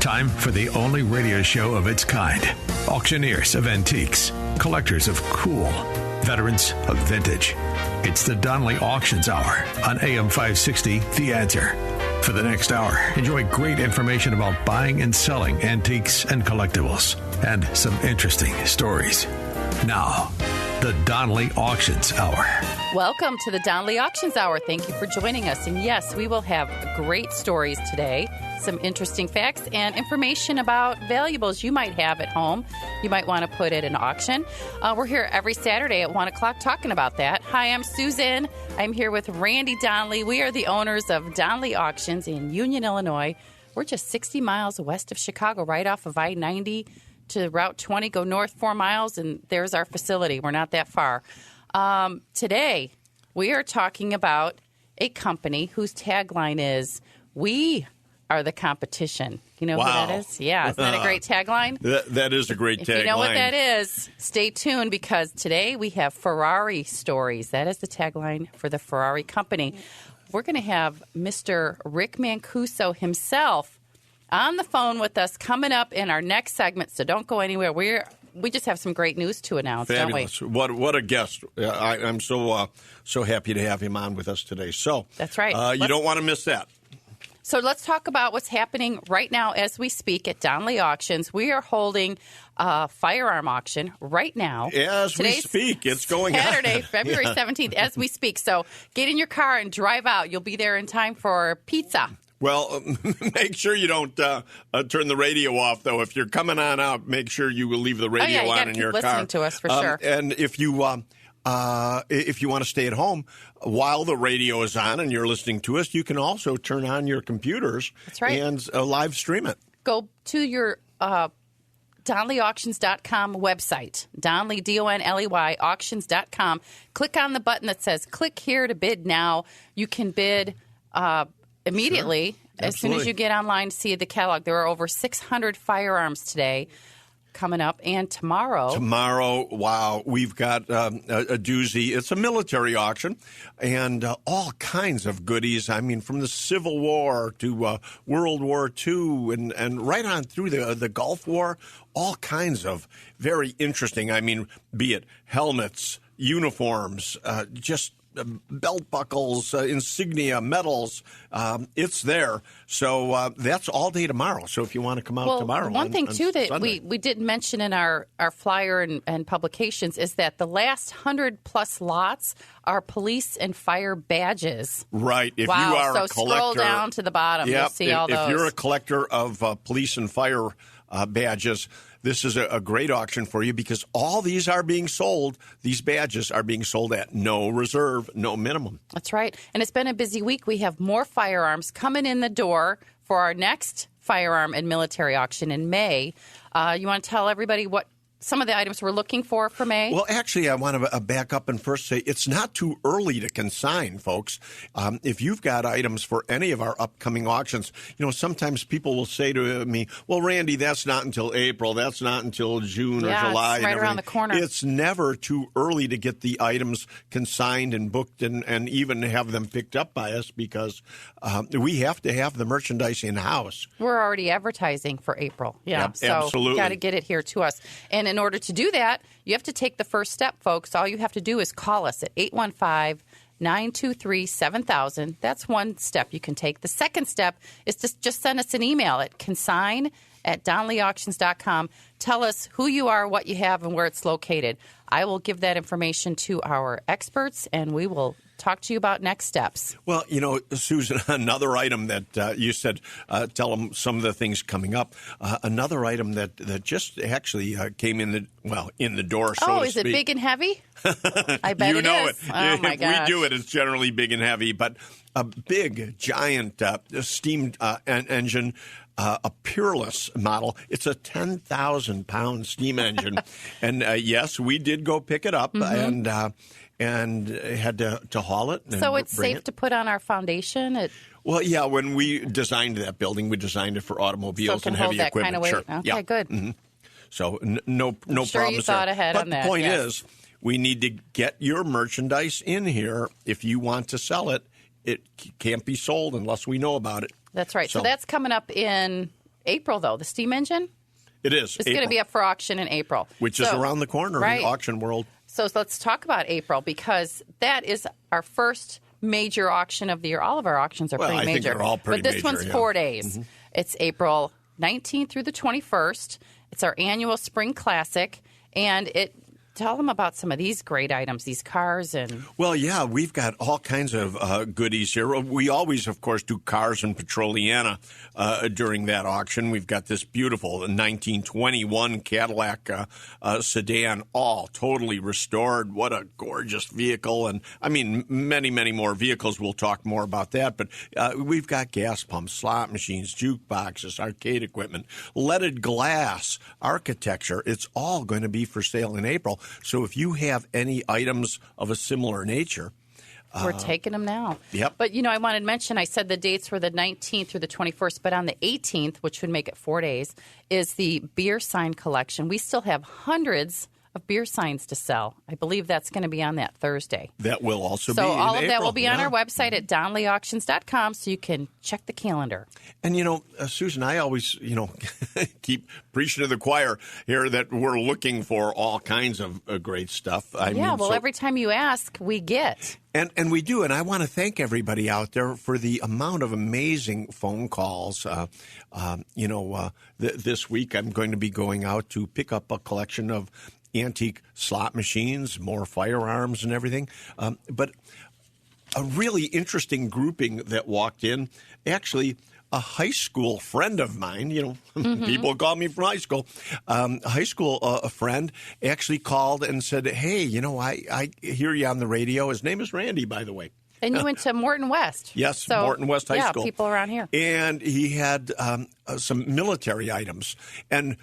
Time for the only radio show of its kind. Auctioneers of antiques, collectors of cool, veterans of vintage. It's the Donnelly Auctions Hour on AM 560, The Answer. For the next hour, enjoy great information about buying and selling antiques and collectibles, and some interesting stories. Now, the Donnelly Auctions Hour. Welcome to the Donnelly Auctions Hour. Thank you for joining us. And yes, we will have great stories today, some interesting facts, and information about valuables you might have at home. You might want to put at an auction. We're here every Saturday at 1 o'clock talking about that. Hi, I'm Susan. I'm here with Randy Donnelly. We are the owners of Donnelly Auctions in Union, Illinois. We're just 60 miles west of Chicago, right off of I-90 to Route 20. Go north 4 miles, and there's our facility. We're not that far. Today, we are talking about a company whose tagline is, "We are the competition." You know who that is? Yeah, isn't that a great tagline? That is a great tagline. If you know what that is, stay tuned, because today we have Ferrari stories. That is the tagline for the Ferrari company. We're going to have Mr. Rick Mancuso himself on the phone with us coming up in our next segment, so don't go anywhere. We just have some great news to announce, Fabulous. don't we? What a guest. I'm so happy to have him on with us today. So that's right. You don't want to miss that. So let's talk about what's happening right now as we speak at Donnelly Auctions. We are holding a firearm auction right now. As we speak, it's going on. Saturday, February 17th, as we speak. So get in your car and drive out. You'll be there in time for pizza. Well, make sure you don't turn the radio off, though. If you're coming on out, make sure you will leave the radio on in your car. Listening to us for sure. And if you want to stay at home while the radio is on and you're listening to us, you can also turn on your computers. That's right. And live stream it. Go to your DonnellyAuctions.com website, Donnelly, Donley, auctions.com. Click on the button that says "Click here to bid now." You can bid immediately, as soon as you get online to see the catalog. There are over 600 firearms today coming up, and tomorrow. Wow, we've got a doozy. It's a military auction, and all kinds of goodies. I mean, from the Civil War to World War II, and right on through the Gulf War, all kinds of very interesting. I mean, be it helmets, uniforms, just belt buckles, insignia, medals. It's there. So that's all day tomorrow. So if you want to come out tomorrow. One thing, too, that Sunday. we didn't mention in our flyer and publications is that the last 100-plus lots are police and fire badges. Right. If you are a collector. So scroll down to the bottom. You'll see all those. If you're a collector of police and fire badges, this is a great auction for you, because all these are being sold. These badges are being sold at no reserve, no minimum. That's right. And it's been a busy week. We have more firearms coming in the door for our next firearm and military auction in May. You want to tell everybody what some of the items we're looking for May? Well, actually, I want to back up and first say it's not too early to consign, folks. If you've got items for any of our upcoming auctions, sometimes people will say to me, "Well, Randy, that's not until April. That's not until June or July." It's right around the corner. It's never too early to get the items consigned and booked and even have them picked up by us, because we have to have the merchandise in-house. We're already advertising for April. Yeah, so absolutely. Got to get it here to us. And in order to do that, you have to take the first step, folks. All you have to do is call us at 815-923-7000. That's one step you can take. The second step is to just send us an email at consign@DonnellyAuctions.com. Tell us who you are, what you have, and where it's located. I will give that information to our experts, and we will talk to you about next steps. Well, Susan, another item that you said, tell them some of the things coming up. Another item that just actually came in the door, so to speak. Oh, is it big and heavy? I bet it is. Oh, my gosh. We do it. It's generally big and heavy, but a big, giant steam engine, a Peerless model. It's a 10,000-pound steam engine. And, yes, we did go pick it up, and had to haul it. So it's safe to put on our foundation? Well, yeah, when we designed that building, we designed it for automobiles and heavy equipment. Kind of weight? Sure. Okay, good. Mm-hmm. So no problems sure you thought ahead but on that. The point is, we need to get your merchandise in here. If you want to sell it, it can't be sold unless we know about it. That's right. So that's coming up in April, though. The steam engine It is. is going to be up for auction in April. Which is around the corner in the auction world. So let's talk about April, because that is our first major auction of the year. All of our auctions are pretty major. I think they're all pretty major. But this one's 4 days. Mm-hmm. It's April 19th through the 21st. It's our annual Spring Classic, and tell them about some of these great items, these cars and... Well, yeah, we've got all kinds of goodies here. We always, of course, do cars and Petroliana during that auction. We've got this beautiful 1921 Cadillac sedan, all totally restored. What a gorgeous vehicle. And, I mean, many, many more vehicles. We'll talk more about that. But we've got gas pumps, slot machines, jukeboxes, arcade equipment, leaded glass, architecture. It's all going to be for sale in April. So if you have any items of a similar nature, we're taking them now. Yep. But, I wanted to mention, I said the dates were the 19th through the 21st, but on the 18th, which would make it 4 days, is the beer sign collection. We still have hundreds of beer signs to sell. I believe that's going to be on that Thursday. That will also be So in all of April. that will be on our website at DonnellyAuctions.com, so you can check the calendar. And, Susan, I always, keep preaching to the choir here that we're looking for all kinds of great stuff. Every time you ask, we get. And we do. And I want to thank everybody out there for the amount of amazing phone calls. This week I'm going to be going out to pick up a collection of antique slot machines, more firearms and everything. But a really interesting grouping that walked in, actually a high school friend of mine, people call me from high school, a friend actually called and said, hey, I hear you on the radio. His name is Randy, by the way. And you went to Morton West. Yes, Morton West High School. Yeah, people around here. And he had some military items. And,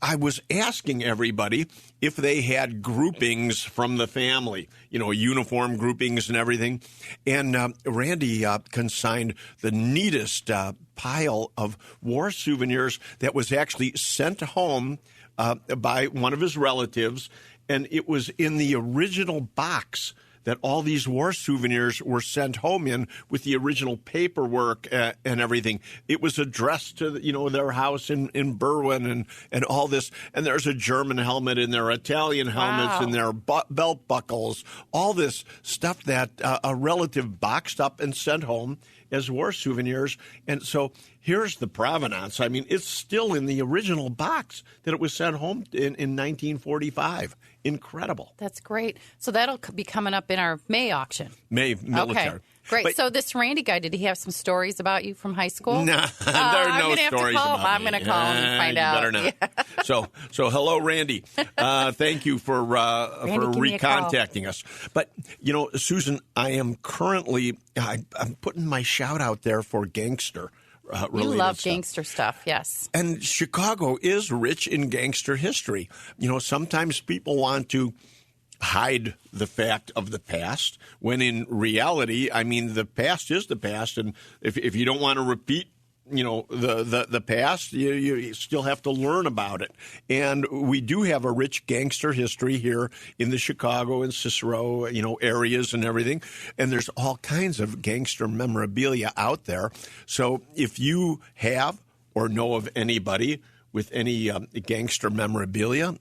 I was asking everybody if they had groupings from the family, uniform groupings and everything. And Randy consigned the neatest pile of war souvenirs that was actually sent home by one of his relatives. And it was in the original box that all these war souvenirs were sent home in, with the original paperwork and everything. It was addressed to their house in Berwyn and all this. And there's a German helmet in there, Italian helmets in there, belt buckles, all this stuff that a relative boxed up and sent home as war souvenirs. And so here's the provenance. I mean, it's still in the original box that it was sent home in 1945. Incredible. That's great. So that'll be coming up in our May auction. May military. Okay. Great. So this Randy guy, did he have some stories about you from high school? No, there are no stories about me. I'm going to call him and find out. Better not. Yeah. So hello, Randy. Thank you for recontacting us. But, Susan, I am currently, I'm putting my shout out there for Gangster. You love gangster stuff, yes. And Chicago is rich in gangster history. Sometimes people want to hide the fact of the past, when in reality, the past is the past. And if you don't want to repeat, the past, you still have to learn about it. And we do have a rich gangster history here in the Chicago and Cicero, areas and everything. And there's all kinds of gangster memorabilia out there. So if you have or know of anybody with any gangster memorabilia,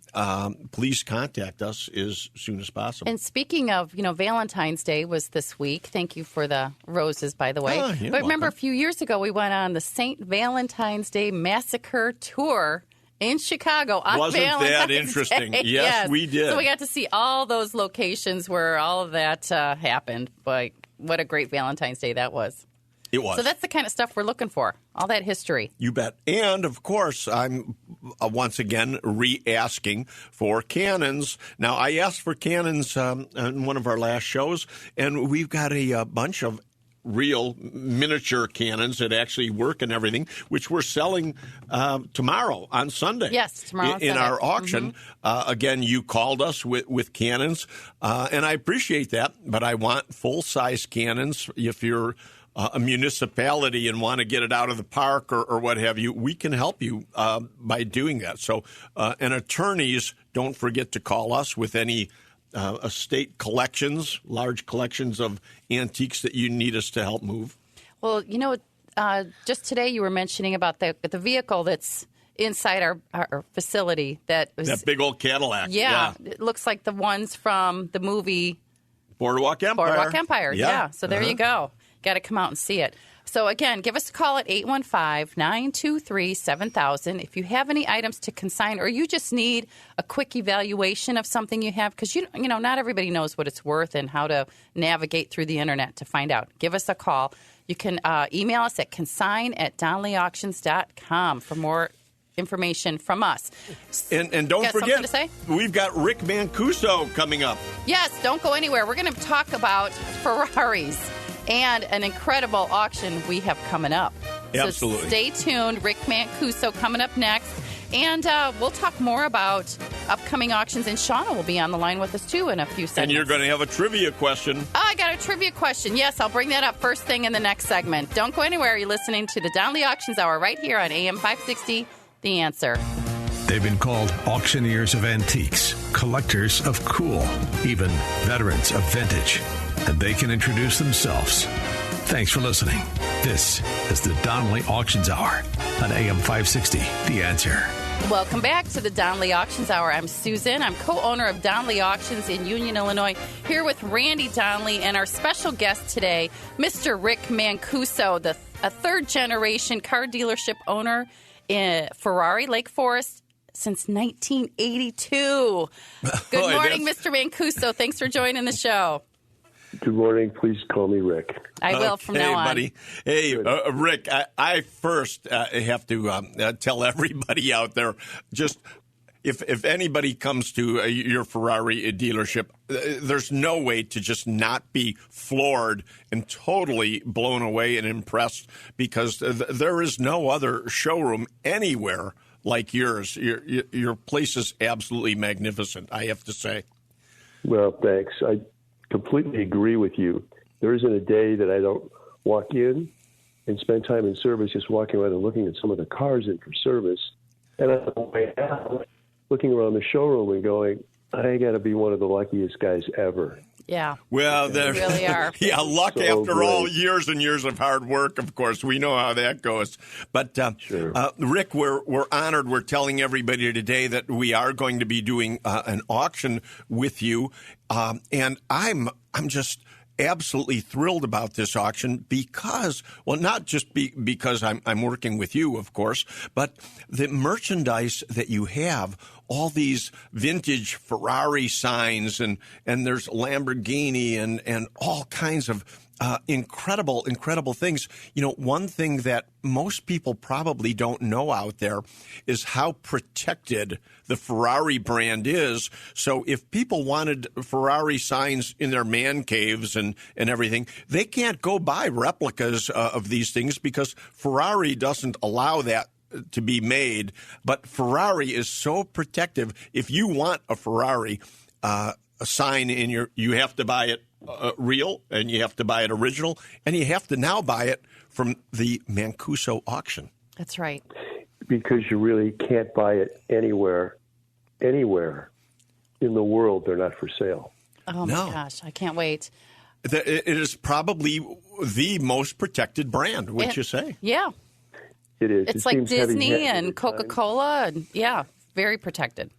please contact us as soon as possible. And speaking of, Valentine's Day was this week. Thank you for the roses, by the way. But remember, a few years ago, we went on the St. Valentine's Day Massacre Tour in Chicago on Wasn't Valentine's that interesting? Day. Yes, we did. So we got to see all those locations where all of that happened. But what a great Valentine's Day that was. It was. So that's the kind of stuff we're looking for, all that history. You bet. And, of course, I'm once again re-asking for cannons. Now, I asked for cannons in one of our last shows, and we've got a bunch of real miniature cannons that actually work and everything, which we're selling tomorrow on Sunday. Yes, tomorrow in our auction. Mm-hmm. Again, you called us with cannons, and I appreciate that, but I want full-size cannons. If you're a municipality and want to get it out of the park or what have you, we can help you by doing that. So, and attorneys, don't forget to call us with any estate collections, large collections of antiques that you need us to help move. Well, just today you were mentioning about the vehicle that's inside our facility that big old Cadillac. Yeah, it looks like the ones from the movie Boardwalk Empire. Yeah. So there you go. Got to come out and see it. So, again, give us a call at 815-923-7000 if you have any items to consign or you just need a quick evaluation of something you have because, you know, not everybody knows what it's worth and how to navigate through the Internet to find out. Give us a call. You can email us at consign@DonnellyAuctions.com for more information from us. And don't forget, to say? We've got Rick Mancuso coming up. Yes, don't go anywhere. We're going to talk about Ferraris and an incredible auction we have coming up. Absolutely. So stay tuned. Rick Mancuso coming up next. And we'll talk more about upcoming auctions. And Shauna will be on the line with us, too, in a few seconds. And you're going to have a trivia question. Oh, I got a trivia question. Yes, I'll bring that up first thing in the next segment. Don't go anywhere. You're listening to the Donnelly Auctions Hour right here on AM 560, The Answer. They've been called auctioneers of antiques, collectors of cool, even veterans of vintage. And they can introduce themselves. Thanks for listening. This is the Donnelly Auctions Hour on AM 560, The Answer. Welcome back to the Donnelly Auctions Hour. I'm Susan. I'm co-owner of Donnelly Auctions in Union, Illinois, here with Randy Donnelly and our special guest today, Mr. Rick Mancuso, a third-generation car dealership owner in Ferrari Lake Forest since 1982. Good morning, Mr. Mancuso. Thanks for joining the show. Good morning. Please call me Rick. I will from now on. Buddy. Hey, Rick, I first have to tell everybody out there, just if anybody comes to your Ferrari dealership, there's no way to just not be floored and totally blown away and impressed because there is no other showroom anywhere like yours. Your place is absolutely magnificent, I have to say. Well, thanks. I completely agree with you. There isn't a day that I don't walk in and spend time in service just walking around and looking at some of the cars in for service. And on the way out, looking around the showroom and going, I got to be one of the luckiest guys ever. Yeah. Well, they really are. Yeah, luck So after great. all years and years of hard work, of course. We know how that goes. But, Sure. Rick, we're honored. We're telling everybody today that we are going to be doing an auction with you. And I'm just absolutely thrilled about this auction because, well, not just because I'm working with you, of course, but the merchandise that you have, all these vintage Ferrari signs and there's Lamborghini and all kinds of incredible things. You know, one thing that most people probably don't know out there is how protected the Ferrari brand is. So if people wanted Ferrari signs in their man caves and everything, they can't go buy replicas of these things because Ferrari doesn't allow that to be made. But Ferrari is so protective. If you want a Ferrari a sign in you have to buy it real, and you have to buy it original, and you have to now buy it from the Mancuso auction. That's right. Because you really can't buy it anywhere in the world. They're not for sale. Oh, my gosh. I can't wait. It is probably the most protected brand, would you say? Yeah. It is. It's It like seems Disney heavy-handed and at times. Coca-Cola. And, yeah, very protected.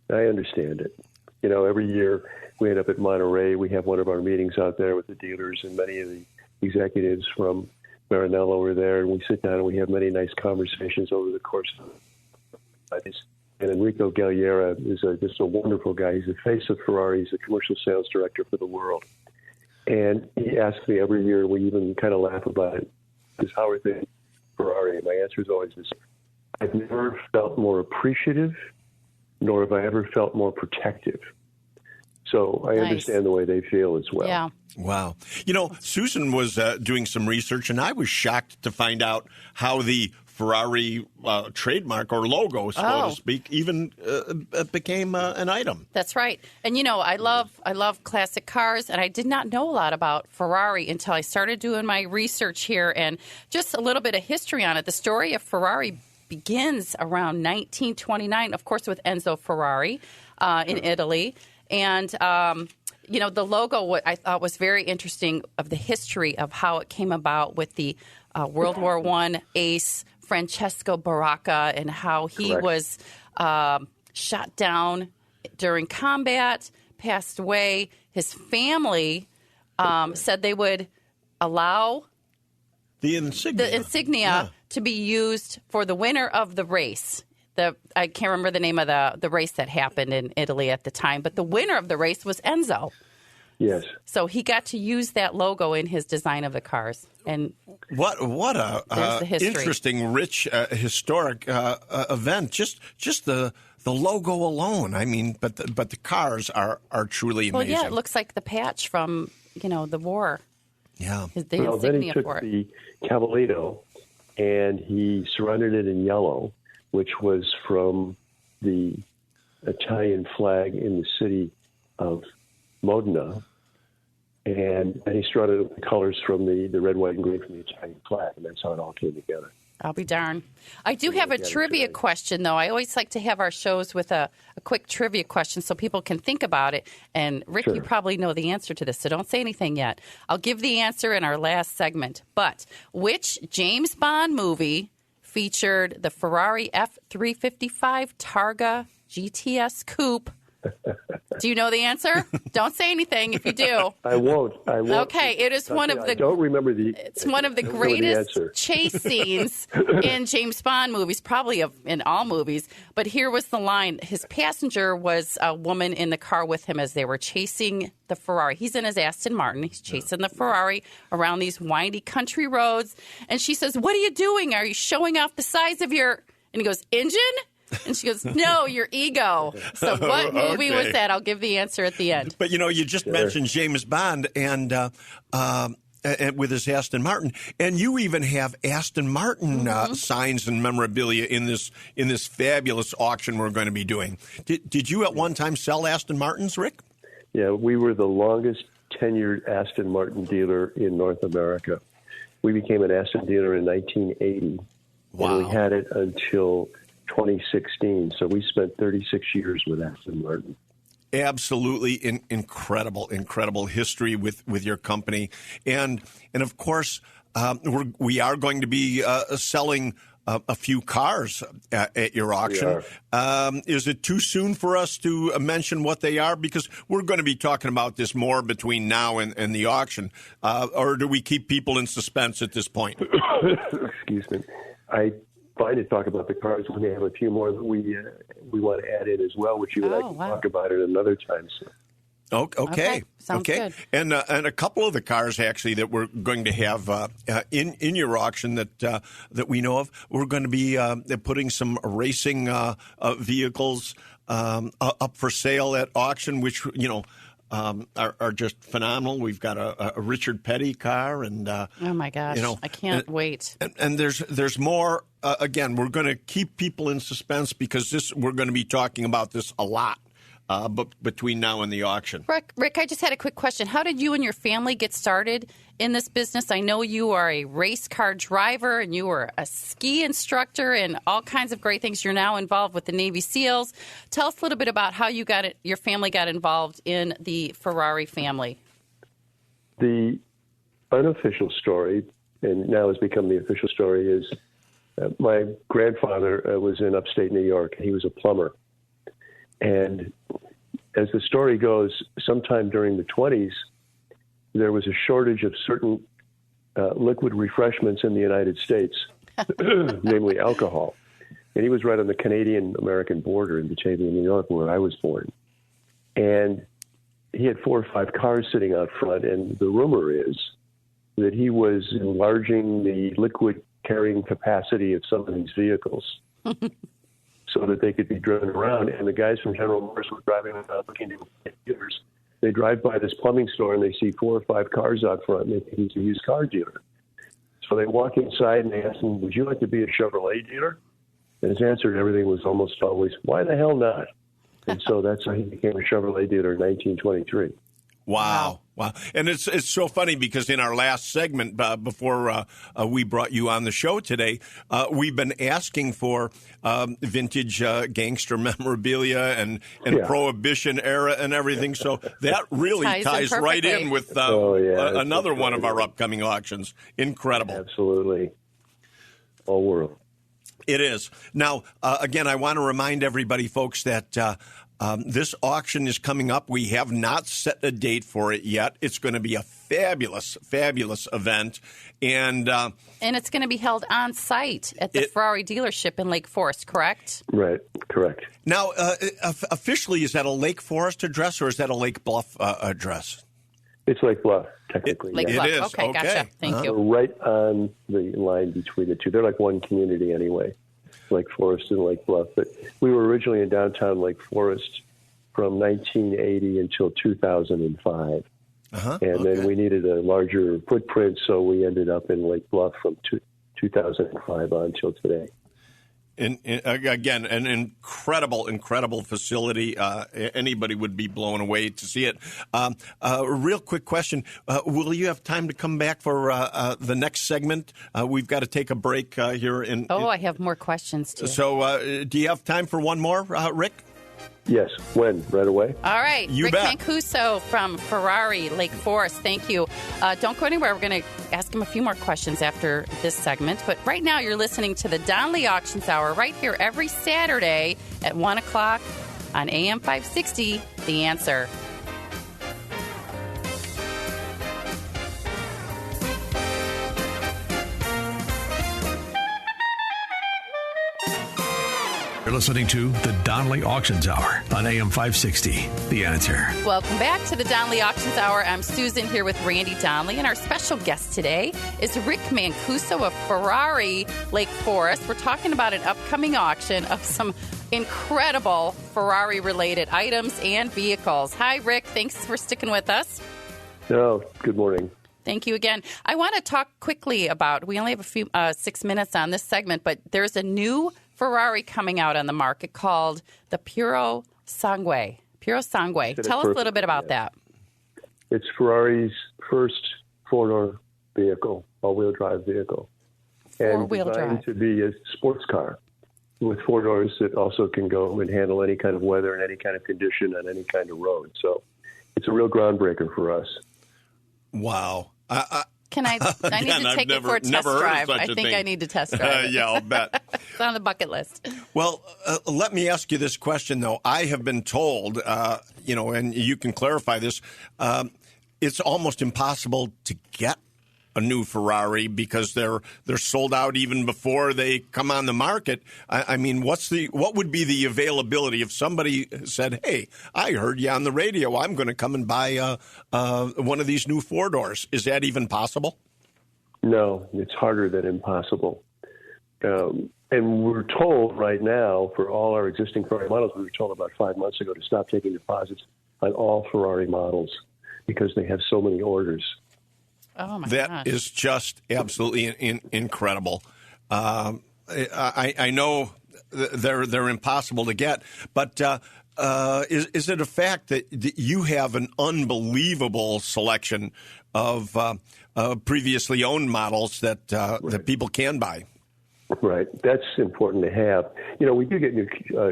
I understand it. You know, every year we end up at Monterey. We have one of our meetings out there with the dealers, and many of the executives from Maranello are there, and we sit down and we have many nice conversations over the course of this. And Enrico Galliera is just a wonderful guy. He's the face of Ferrari. He's the commercial sales director for the world. And he asks me every year, we even kind of laugh about it, is how are things Ferrari? And my answer is always this: I've never felt more appreciative, nor have I ever felt more protective. So I understand the way they feel as well. Yeah. Wow. You know, Susan was doing some research, and I was shocked to find out how the Ferrari trademark or logo, so to speak, even became an item. That's right. And, you know, I love classic cars, and I did not know a lot about Ferrari until I started doing my research here and just a little bit of history on it. The story of Ferrari begins around 1929, of course, with Enzo Ferrari in Italy. And, you know, the logo, what I thought was very interesting of the history of how it came about with the World War I ace Francesco Baracca and how he Correct. was shot down during combat, passed away. His family said they would allow The insignia. to be used for the winner of the race. I can't remember the name of the race that happened in Italy at the time, but the winner of the race was Enzo. Yes. So he got to use that logo in his design of the cars. And What There's a the history. interesting, rich, historic event. Just the logo alone. I mean, but the cars are truly amazing. well, yeah, it looks like the patch from the war. Yeah. The Well, then he insignia took for it. the Cavallino and he surrounded it in yellow, which was from the Italian flag in the city of Modena. And he started with the colors from the red, white, and green from the Italian flag, and that's how it all came together. I'll be darned. I do have a trivia question, though. I always like to have our shows with a quick trivia question so people can think about it. And, Rick, Sure. you probably know the answer to this, so don't say anything yet. I'll give the answer in our last segment. But which James Bond movie featured the Ferrari F355 Targa GTS Coupe? Do you know the answer? Don't say anything if you do. I won't. Okay, it is one of I the don't remember the. It's one of the I don't remember the greatest answer. chase scenes in James Bond movies, probably in all movies. But here was the line. His passenger was a woman in the car with him as they were chasing the Ferrari. He's in his Aston Martin. He's chasing the Ferrari around these windy country roads. And she says, "What are you doing? Are you showing off the size of your..." And he goes, "Engine?" And she goes, "No, your ego." So what movie was that? I'll give the answer at the end. But, you just mentioned James Bond and with his Aston Martin, and you even have Aston Martin signs and memorabilia in this fabulous auction we're going to be doing. Did you at one time sell Aston Martins, Rick? Yeah, we were the longest tenured Aston Martin dealer in North America. We became an Aston dealer in 1980. Wow. And we had it until 2016. So we spent 36 years with Aston Martin. Absolutely incredible history with your company, and of course we are going to be selling a few cars at your auction. Is it too soon for us to mention what they are? Because we're going to be talking about this more between now and the auction, or do we keep people in suspense at this point? Excuse me. I fine to talk about the cars when they have a few more that we want to add in as well, which you and I can talk about at another time. So. Okay. Sounds good. And a couple of the cars actually that we're going to have in your auction that we know of, we're going to be putting some racing vehicles up for sale at auction, which are just phenomenal. We've got a Richard Petty car, and Oh my gosh, I can't wait. And there's more. Again, we're going to keep people in suspense because we're going to be talking about this a lot. But between now and the auction. Rick, I just had a quick question. How did you and your family get started in this business? I know you are a race car driver and you were a ski instructor and all kinds of great things. You're now involved with the Navy SEALs. Tell us a little bit about how your family got involved in the Ferrari family. The unofficial story, and now has become the official story, is my grandfather was in upstate New York. He was a plumber. And as the story goes, sometime during the 20s, there was a shortage of certain liquid refreshments in the United States, namely alcohol. And he was right on the Canadian-American border in Batavia, New York, where I was born. And he had 4 or 5 cars sitting out front, and the rumor is that he was enlarging the liquid carrying capacity of some of these vehicles. So that they could be driven around. And the guys from General Motors were driving around looking to get dealers. They drive by this plumbing store and they see 4 or 5 cars out front and they think he's a used car dealer. So they walk inside and they ask him, "Would you like to be a Chevrolet dealer?" And his answer to everything was almost always, "Why the hell not?" And so that's how he became a Chevrolet dealer in 1923. Wow. And it's so funny because in our last segment, before we brought you on the show today, we've been asking for vintage gangster memorabilia and Prohibition era and everything. So that really ties right in with another one of our upcoming auctions. Incredible. Absolutely. All world. It is. Now, again, I want to remind everybody, folks, that this auction is coming up. We have not set a date for it yet. It's going to be a fabulous, fabulous event. And it's going to be held on site at the Ferrari dealership in Lake Forest, correct? Right, correct. Now, officially, is that a Lake Forest address or is that a Lake Bluff address? It's Lake Bluff, technically. Lake Bluff. It is. Okay, gotcha. Thank you. We're right on the line between the two. They're like one community anyway. Lake Forest and Lake Bluff. But we were originally in downtown Lake Forest from 1980 until 2005. And then we needed a larger footprint, so we ended up in Lake Bluff from 2005 on until today. And again, an incredible facility. Anybody would be blown away to see it. A real quick question. Will you have time to come back for the next segment? We've got to take a break here. I have more questions, too. So do you have time for one more, Rick? Yes. When? Right away? All right. You Rick bet. Mancuso from Ferrari Lake Forest. Thank you. Don't go anywhere. We're going to ask him a few more questions after this segment. But right now, you're listening to the Donley Auctions Hour right here every Saturday at 1 o'clock on AM 560, The Answer. You're listening to the Donley Auctions Hour on AM 560, The Answer. Welcome back to the Donley Auctions Hour. I'm Susan here with Randy Donley, and our special guest today is Rick Mancuso of Ferrari Lake Forest. We're talking about an upcoming auction of some incredible Ferrari-related items and vehicles. Hi, Rick. Thanks for sticking with us. No, good morning. Thank you again. I want to talk quickly about, we only have a few 6 minutes on this segment, but there's a new Ferrari coming out on the market called the Puro Sangue. Tell us a little bit about that. It's Ferrari's first four-door vehicle, all-wheel drive vehicle. Four-wheel drive. And designed to be a sports car with four doors that also can go and handle any kind of weather and any kind of condition on any kind of road. So it's a real groundbreaker for us. Wow. Can I Again, need to take it for a test drive. I think I need to test drive it. Yeah, I'll bet. It's on the bucket list. Well, let me ask you this question, though. I have been told, and you can clarify this, it's almost impossible to get a new Ferrari because they're sold out even before they come on the market. I mean, what would be the availability if somebody said, "Hey, I heard you on the radio. I'm going to come and buy one of these new four doors." Is that even possible? No, it's harder than impossible. And we're told right now for all our existing Ferrari models, we were told about 5 months ago to stop taking deposits on all Ferrari models because they have so many orders. Oh my That gosh. is just absolutely incredible. I know they're impossible to get, but is it a fact that you have an unbelievable selection of previously owned models that that people can buy? Right. That's important to have. We do get new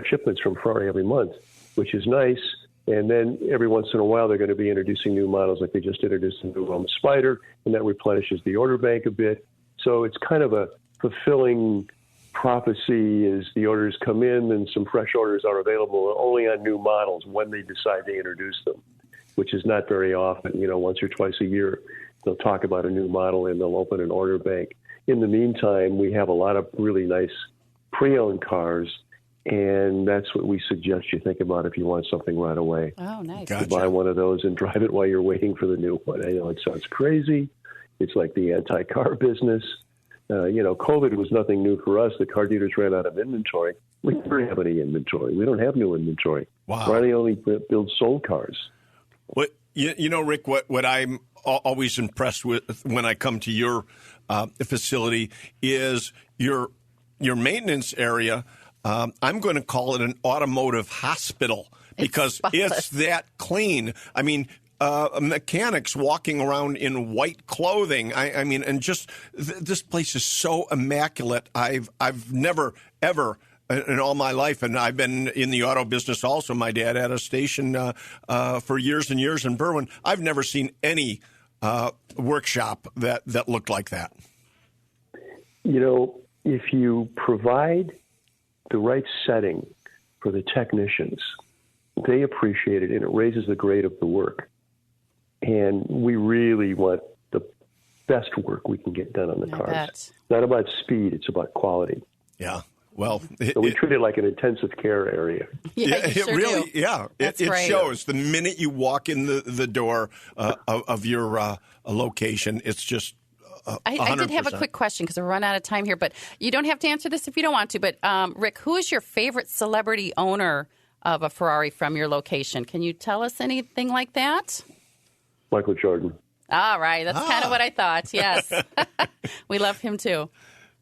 shipments from Ferrari every month, which is nice. And then every once in a while, they're going to be introducing new models, like they just introduced the new Roma Spider, and that replenishes the order bank a bit. So it's kind of a fulfilling prophecy as the orders come in and some fresh orders are available only on new models when they decide to introduce them, which is not very often. Once or twice a year, they'll talk about a new model and they'll open an order bank. In the meantime, we have a lot of really nice pre-owned cars. And that's what we suggest you think about if you want something right away. Oh, nice. Gotcha. To buy one of those and drive it while you're waiting for the new one. I know it sounds crazy. It's like the anti-car business. COVID was nothing new for us. The car dealers ran out of inventory. We never have any inventory. We don't have new inventory. Wow. Ferrari only builds sold cars. What Rick? What I'm always impressed with when I come to your facility is your maintenance area. I'm going to call it an automotive hospital because it's that clean. I mean, mechanics walking around in white clothing. I mean, and just this place is so immaculate. I've never ever in all my life, and I've been in the auto business also. My dad had a station for years and years in Berwyn. I've never seen any workshop that looked like that. You know, if you provide the right setting for the technicians, they appreciate it, and it raises the grade of the work. And we really want the best work we can get done on the cars. It's not about speed, it's about quality. Yeah. Well, so we treat it like an intensive care area. It sure really, do. yeah. It shows the minute you walk in the door of your location. It's just 100%. I did have a quick question because we're running out of time here, but you don't have to answer this if you don't want to. But, Rick, who is your favorite celebrity owner of a Ferrari from your location? Can you tell us anything like that? Michael Jordan. All right. That's kind of what I thought. Yes. We love him, too.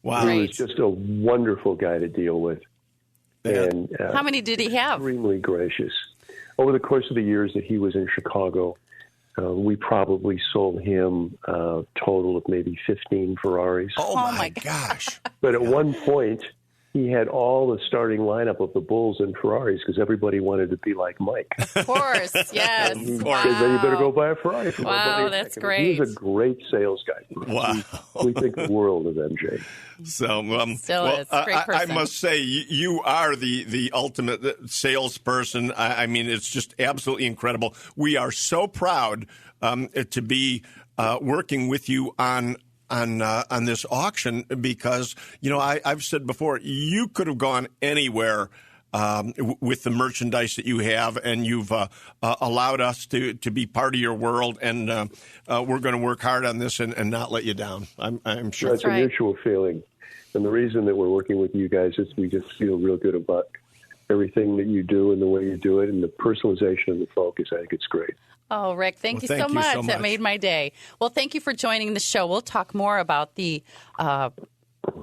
Wow. He was just a wonderful guy to deal with. And how many did he have? Extremely gracious. Over the course of the years that he was in Chicago, we probably sold him a total of maybe 15 Ferraris. Oh my gosh. But at one point, he had all the starting lineup of the Bulls and Ferraris because everybody wanted to be like Mike. Of course, yes. Wow. Said, then you better go buy a Ferrari. Wow, that's great. He was a great sales guy. Wow. We think the world of MJ. Still is. Great person. I must say, you are the ultimate salesperson. I mean, it's just absolutely incredible. We are so proud to be working with you on this auction because, you know, I've said before, you could have gone anywhere with the merchandise that you have, and you've allowed us to be part of your world, and we're going to work hard on this and not let you down. I'm sure. That's a mutual feeling. And the reason that we're working with you guys is we just feel real good about everything that you do and the way you do it and the personalization and the focus. I think it's great. Oh, Rick, thank you so much. That made my day. Well, thank you for joining the show. We'll talk more about the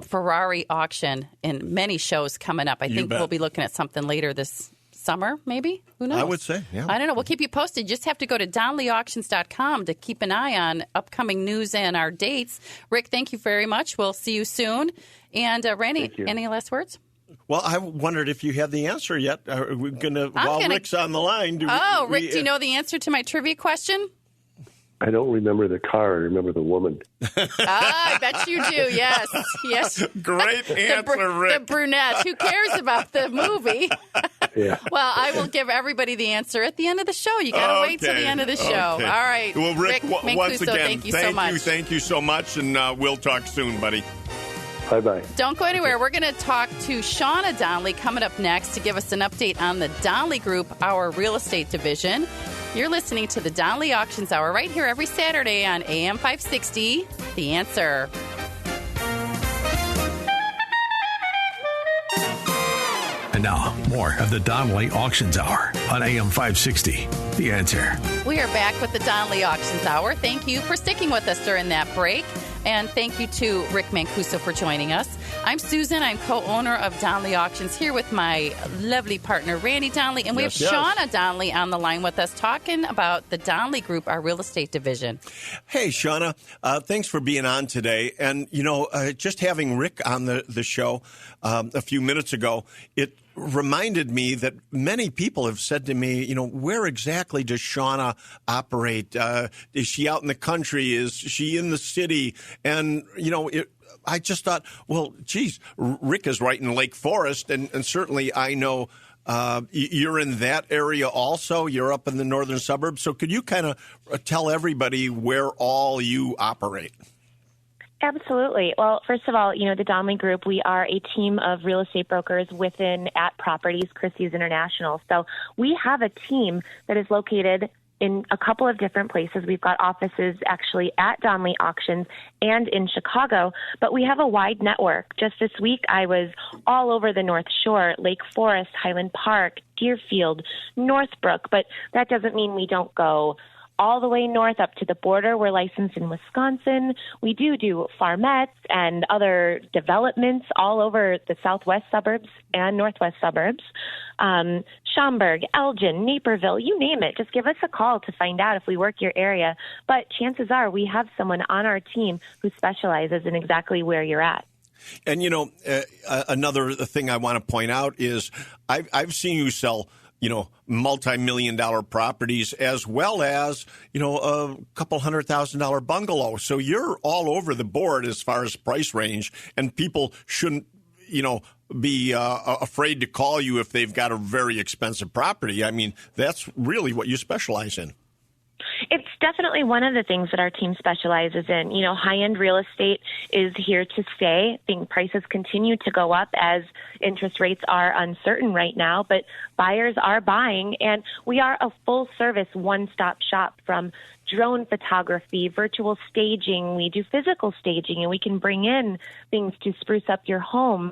Ferrari auction in many shows coming up. I think we'll be looking at something later this summer, maybe? Who knows? I would say, yeah. I don't know. We'll keep you posted. You just have to go to DonnellyAuctions.com to keep an eye on upcoming news and our dates. Rick, thank you very much. We'll see you soon. And Randy, any last words? Well, I wondered if you had the answer yet. Are we while Rick's on the line? Rick, do you know the answer to my trivia question? I don't remember the car. I remember the woman. I bet you do. Yes. Yes. Great answer, Rick. The brunette. Who cares about the movie? Yeah. Well, I will give everybody the answer at the end of the show. You got to wait till the end of the show. All right. Well, Rick once again, thank you so much. Thank you so much, and we'll talk soon, buddy. Bye-bye. Don't go anywhere. We're going to talk to Shauna Donnelly coming up next to give us an update on the Donnelly Group, our real estate division. You're listening to the Donnelly Auctions Hour right here every Saturday on AM 560, The Answer. And now, more of the Donnelly Auctions Hour on AM 560, The Answer. We are back with the Donnelly Auctions Hour. Thank you for sticking with us during that break. And thank you to Rick Mancuso for joining us. I'm Susan. I'm co-owner of Donnelly Auctions here with my lovely partner, Randy Donnelly. And we have Shauna Donnelly on the line with us talking about the Donnelly Group, our real estate division. Hey, Shauna. Thanks for being on today. And, you know, just having Rick on the show a few minutes ago, it reminded me that many people have said to me, you know, where exactly does Shauna operate? Is she out in the country? Is she in the city? And, you know, I just thought, well, geez, Rick is right in Lake Forest, and certainly I know you're in that area also. You're up in the northern suburbs. So could you kind of tell everybody where all you operate? Absolutely. Well, first of all, you know, the Donnelly Group, we are a team of real estate brokers within At Properties, Christie's International. So we have a team that is located in a couple of different places. We've got offices actually at Donnelly Auctions and in Chicago, but we have a wide network. Just this week, I was all over the North Shore, Lake Forest, Highland Park, Deerfield, Northbrook, but that doesn't mean we don't go all the way north up to the border. We're licensed in Wisconsin. We do farmettes and other developments all over the southwest suburbs and northwest suburbs. Schaumburg, Elgin, Naperville, you name it. Just give us a call to find out if we work your area. But chances are we have someone on our team who specializes in exactly where you're at. And, another thing I want to point out is I've seen you sell multi-million-dollar properties as well as, a couple $100,000 bungalow. So you're all over the board as far as price range, and people shouldn't, be afraid to call you if they've got a very expensive property. I mean, that's really what you specialize in. It's definitely one of the things that our team specializes in. High-end real estate is here to stay. I think prices continue to go up as interest rates are uncertain right now, but buyers are buying, and we are a full-service one-stop shop from drone photography, virtual staging. We do physical staging, and we can bring in things to spruce up your home.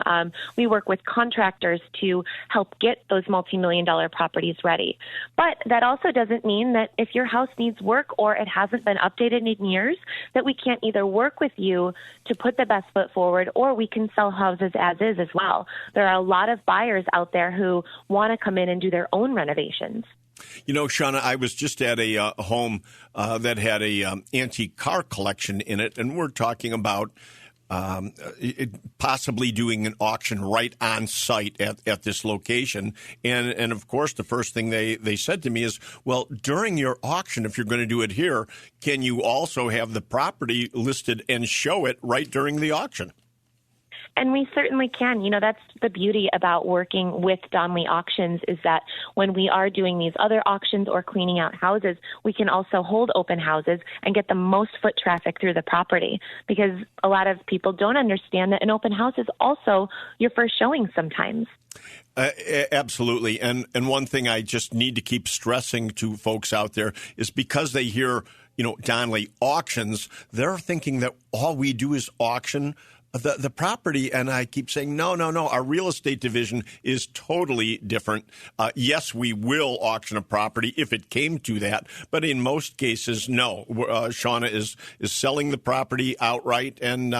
We work with contractors to help get those multi-million-dollar properties ready. But that also doesn't mean that if your house needs work or it hasn't been updated in years, that we can't either work with you to put the best foot forward, or we can sell houses as is as well. There are a lot of buyers out there who want to come in and do their own renovations. Shauna, I was just at a home that had a antique car collection in it, and we're talking about possibly doing an auction right on site at this location. And of course, the first thing they said to me is, well, during your auction, if you're going to do it here, can you also have the property listed and show it right during the auction? And we certainly can. That's the beauty about working with Donley Auctions, is that when we are doing these other auctions or cleaning out houses, we can also hold open houses and get the most foot traffic through the property, because a lot of people don't understand that an open house is also your first showing sometimes. Absolutely. And one thing I just need to keep stressing to folks out there is, because they hear, Donley Auctions, they're thinking that all we do is auction the property, and I keep saying, no. Our real estate division is totally different. Yes, we will auction a property if it came to that, but in most cases, no. Shauna is selling the property outright, and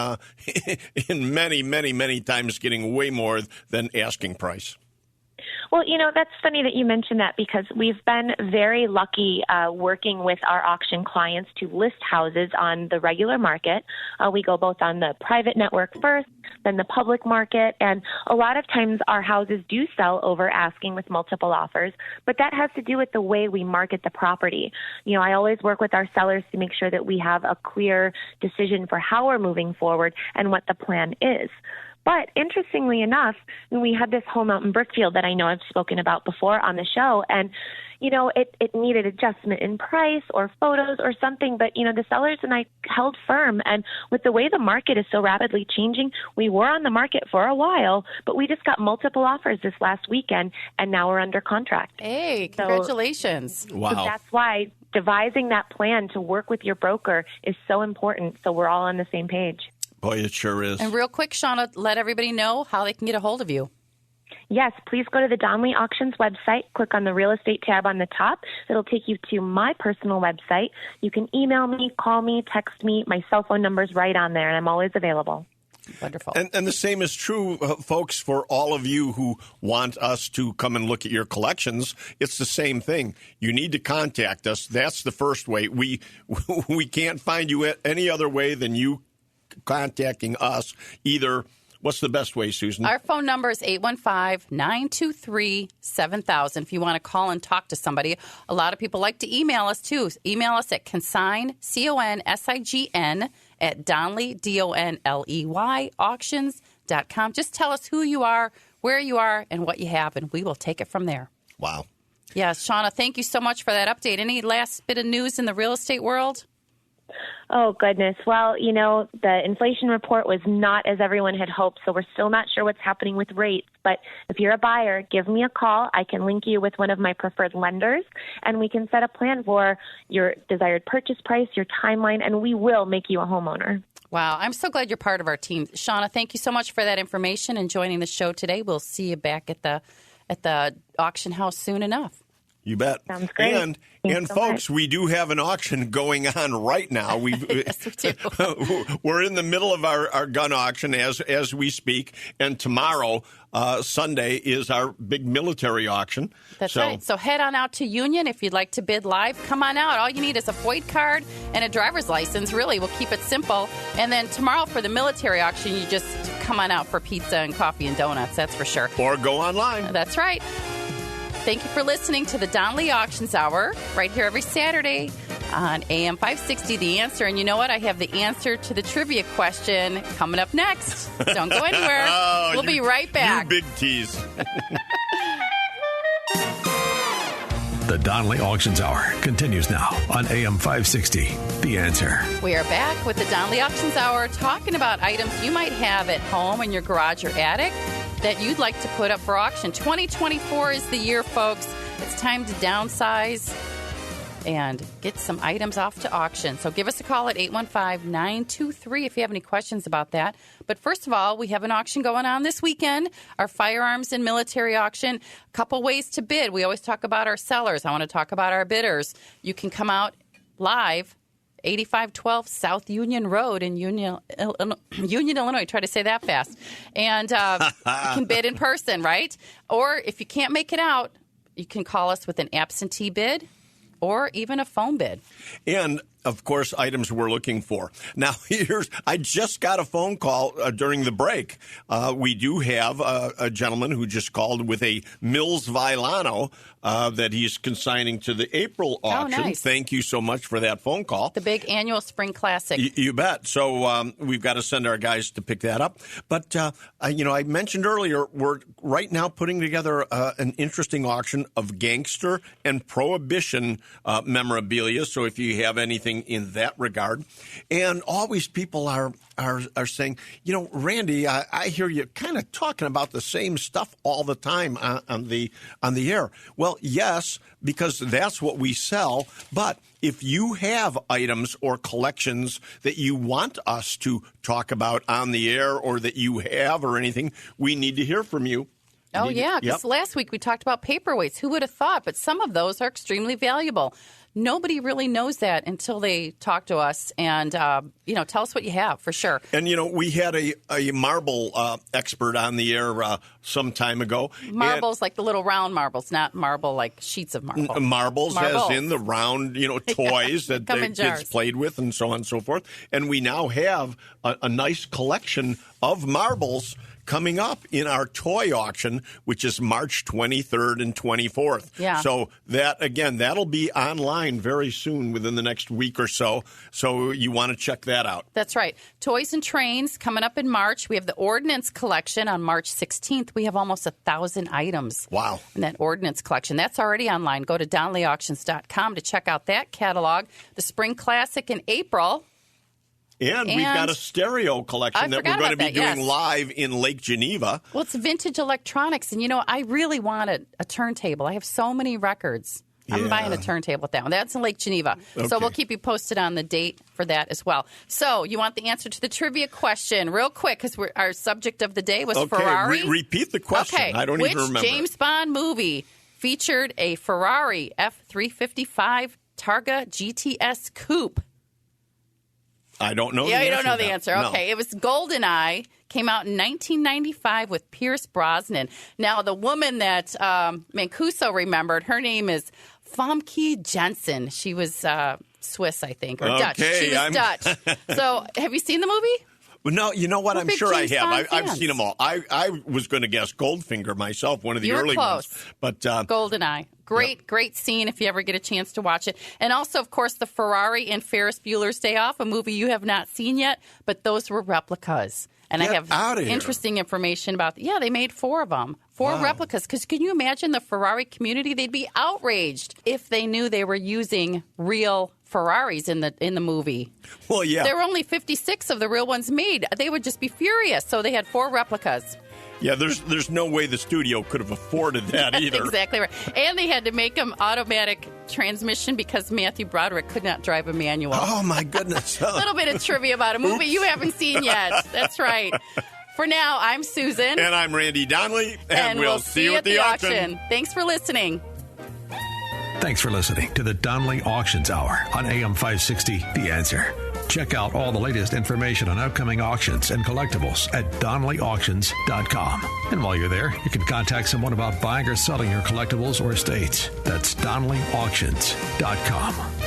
in many times getting way more than asking price. Well, that's funny that you mentioned that, because we've been very lucky working with our auction clients to list houses on the regular market. We go both on the private network first, then the public market, and a lot of times our houses do sell over asking with multiple offers, but that has to do with the way we market the property. I always work with our sellers to make sure that we have a clear decision for how we're moving forward and what the plan is. But interestingly enough, we had this home out in Brookfield that I know I've spoken about before on the show, and it needed adjustment in price or photos or something, but the sellers and I held firm. And with the way the market is so rapidly changing, we were on the market for a while, but we just got multiple offers this last weekend, and now we're under contract. Hey, congratulations. Wow. So that's why devising that plan to work with your broker is so important, so we're all on the same page. Boy, it sure is. And real quick, Shauna, let everybody know how they can get a hold of you. Yes, please go to the Donley Auctions website, click on the real estate tab on the top. It'll take you to my personal website. You can email me, call me, text me. My cell phone number's right on there, and I'm always available. Wonderful. And the same is true, folks, for all of you who want us to come and look at your collections. It's the same thing. You need to contact us. That's the first way. We can't find you any other way than you contacting us. Either, what's the best way, Susan? Our phone number is 815-923-7000. If you want to call and talk to somebody. A lot of people like to email us, too. Email us at consign, CONSIGN, at Donley, DONLEY, auctions.com. Just tell us who you are, where you are, and what you have, and we will take it from there. Wow. Yes, Shauna, thank you so much for that update. Any last bit of news in the real estate world? Oh, goodness. Well, the inflation report was not as everyone had hoped, so we're still not sure what's happening with rates. But if you're a buyer, give me a call. I can link you with one of my preferred lenders, and we can set a plan for your desired purchase price, your timeline, and we will make you a homeowner. Wow. I'm so glad you're part of our team. Shauna, thank you so much for that information and joining the show today. We'll see you back at the auction house soon enough. You bet. Sounds great. And Thanks so folks, much. we do have an auction going on right now. Yes, we do. We're in the middle of our gun auction as we speak, and tomorrow, Sunday, is our big military auction. That's right. So head on out to Union if you'd like to bid live. Come on out. All you need is a FOID card and a driver's license. Really, we'll keep it simple. And then tomorrow for the military auction, you just come on out for pizza and coffee and donuts. That's for sure. Or go online. That's right. Thank you for listening to the Donnelly Auctions Hour right here every Saturday on AM 560, The Answer. And you know what? I have the answer to the trivia question coming up next. Don't go anywhere. We'll be right back. You big tease. The Donnelly Auctions Hour continues now on AM 560, The Answer. We are back with the Donnelly Auctions Hour talking about items you might have at home in your garage or attic that you'd like to put up for auction. 2024 is the year, folks. It's time to downsize and get some items off to auction. So give us a call at 815-923 if you have any questions about that. But first of all, we have an auction going on this weekend, our firearms and military auction. A couple ways to bid. We always talk about our sellers. I want to talk about our bidders. You can come out live 8512 South Union Road in Union, Illinois. Try to say that fast. And you can bid in person, right? Or if you can't make it out, you can call us with an absentee bid or even a phone bid. And, of course, items we're looking for. Now, I just got a phone call during the break. We do have a gentleman who just called with a Mills Vylano that he's consigning to the April auction. Oh, nice. Thank you so much for that phone call. The big annual spring classic. You bet. So we've got to send our guys to pick that up. But, I mentioned earlier, we're right now putting together an interesting auction of gangster and prohibition memorabilia. So if you have anything in that regard. And always people are saying, Randy, I hear you kind of talking about the same stuff all the time on the air. Well, yes, because that's what we sell. But if you have items or collections that you want us to talk about on the air or that you have or anything, we need to hear from you. Oh, yeah, because last week we talked about paperweights. Who would have thought? But some of those are extremely valuable. Nobody really knows that until they talk to us and, tell us what you have for sure. And, we had a marble expert on the air some time ago. Marbles like the little round marbles, not marble like sheets of marble. Marbles as in the round, toys that the kids played with and so on and so forth. And we now have a nice collection of marbles coming up in our toy auction, which is March 23rd and 24th. Yeah. So that'll be online very soon within the next week or so. So you want to check that out. That's right. Toys and Trains coming up in March. We have the Ordnance Collection on March 16th. We have almost 1,000 items. Wow. In that Ordnance Collection. That's already online. Go to DonnellyAuctions.com to check out that catalog. The Spring Classic in April. And we've got a stereo collection that we're going to be doing live in Lake Geneva. Well, it's vintage electronics. And, I really wanted a turntable. I have so many records. I'm buying a turntable with that one. That's in Lake Geneva. Okay. So we'll keep you posted on the date for that as well. So you want the answer to the trivia question real quick because our subject of the day was Ferrari. Repeat the question. Okay. I don't even remember. Which James Bond movie featured a Ferrari F355 Targa GTS Coupe? I don't know. Yeah, you don't know the answer. No. Okay, it was GoldenEye. Came out in 1995 with Pierce Brosnan. Now, the woman that Mancuso remembered, her name is Famke Janssen. She was Swiss, I think, or Dutch. She was Dutch. So, have you seen the movie? No, you know what? I'm sure I have. I've fans. seen them all. I was going to guess Goldfinger myself, one of the early ones. But GoldenEye. Great scene if you ever get a chance to watch it. And also, of course, the Ferrari and Ferris Bueller's Day Off, a movie you have not seen yet, but those were replicas. And I have interesting information about they made 4 of them. 4 replicas. Because can you imagine the Ferrari community? They'd be outraged if they knew they were using real Ferraris in the movie. Well, yeah. There were only 56 of the real ones made. They would just be furious. So they had 4 replicas. Yeah, there's no way the studio could have afforded that either. Exactly right. And they had to make them automatic transmission because Matthew Broderick could not drive a manual. Oh, my goodness. A little bit of trivia about a movie you haven't seen yet. That's right. For now, I'm Susan. And I'm Randy Donnelly. And we'll see you at the auction. Thanks for listening. Thanks for listening to the Donnelly Auctions Hour on AM 560, The Answer. Check out all the latest information on upcoming auctions and collectibles at DonnellyAuctions.com. And while you're there, you can contact someone about buying or selling your collectibles or estates. That's DonnellyAuctions.com.